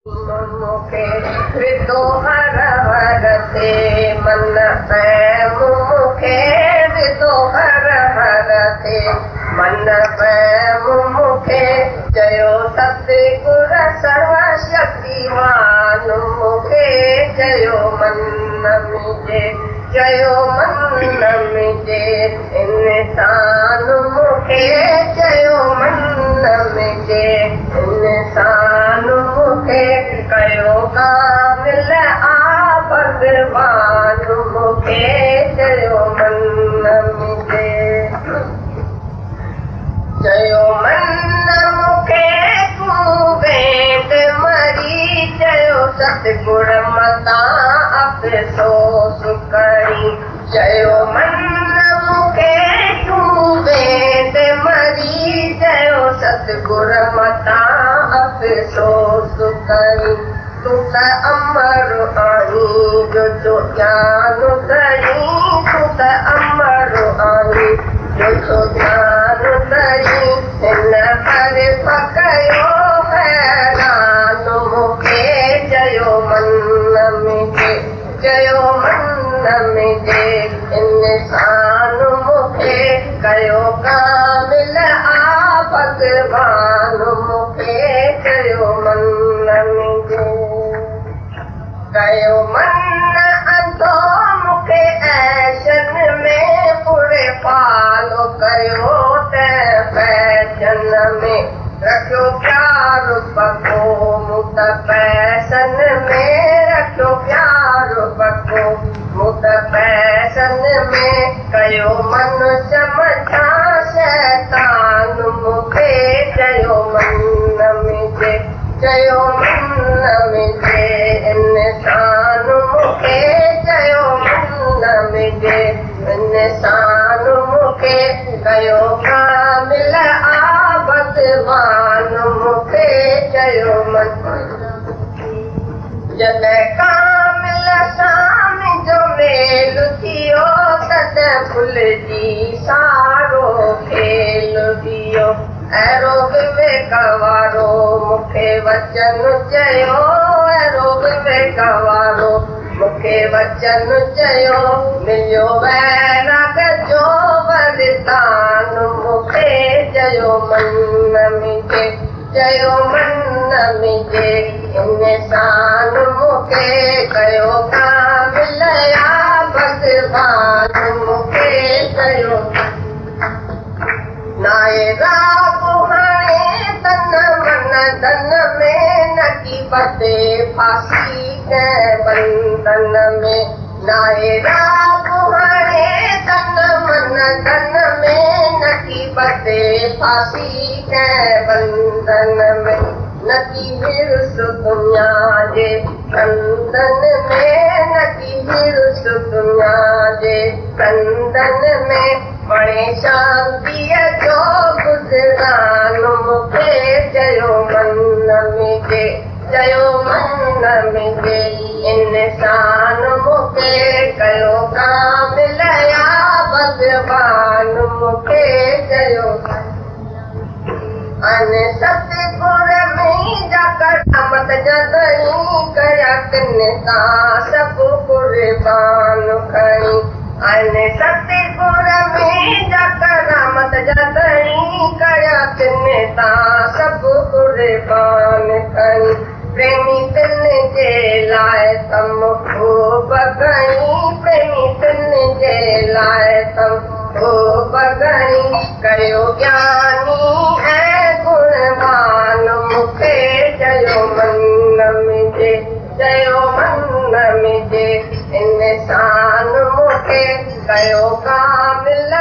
मुखे विदो हर हर ते मन पैम मुखे विदो हर हर ते मन पैम मुखे चयो सतगुर सर्व शक्तिमान मुखे चयो मन मिजे चयो मन मिजे इंसान मुखे चयो मन मिजे इंसान मुखे कयो कामिल आ भगवान मुखे चयो मन मिजे चयो मन मुखे तूं वेंद मरी चयो सतगुर मतां अफ़सोस करी चयो मन मुखे तूं वेंद मरी चयो सतगुर मतां अफ़सोस करी तूं त अमर आहीं जो ज्ञान करी तूं त अमर आहीं जो ज्ञान करी हिन हर कयो हैरान मुखे चयो मन मिजे चयो मन मिजे इंसान मुखे कयो कामिल आ भगवान मुखे चयो मन मिजे कयो मन अंधो मुखे ऐशन में पूरे पालो कयो त फैशन में रखियो प्यार पको मुत पैसन में रखियो प्यार पको मुत पैसन में कयो मन समझा शैतान मुखे चयो मन मिजे चयो मन मिजे इंसान मुखे चयो मन मिजे इंसान मुखे कयो कामिल आ भगवान मुखे चयो मन जॾहिं कामिल सां मुंहिंजो मेल थियो तॾहिं भुलिजी सारो खेल थियो अहिड़ो विवेक वारो मूंखे वचन चयो अहिड़ो विवेक वारो मूंखे वचन चयो मिलियो वैराग जो वरदान मूंखे चयो मन मिजे चयो मन मिजे इंसान मूंखे कयो कामिल आ भगवान मूंखे चयो नाए राग हाणे तन मन धन में नकी बते फांसी कंहिं बंधन में नाए राग हाणे तन मन धन में नकी बते फांसी कंहिं बंधन में नकी हिर्स दुनिया जे कंदन में नकी हिर्स दुनिया जे कंदन में बणे शांतीअ जो गुज़रान मूंखे चयो मन मिजे चयो मन मिजे इंसान मूंखे कयो कामिल आ भगवान मूंखे चयो अने सतगुर में जा करामत जॾहिं कया किन तां सभु कुर्बान खणी अने सतगुर में जा करामत जॾहिं कया किन तां सभु कुर्बान खणी प्रेमी तिन जे लाइ तम खूब घणी प्रेमी तिन जे लाइ तम खूब घणी कयो ज्ञानी ऐं गुणवान मूंखे चयो मन मिजे चयो मन मिजे इंसान मूंखे कयो कामिल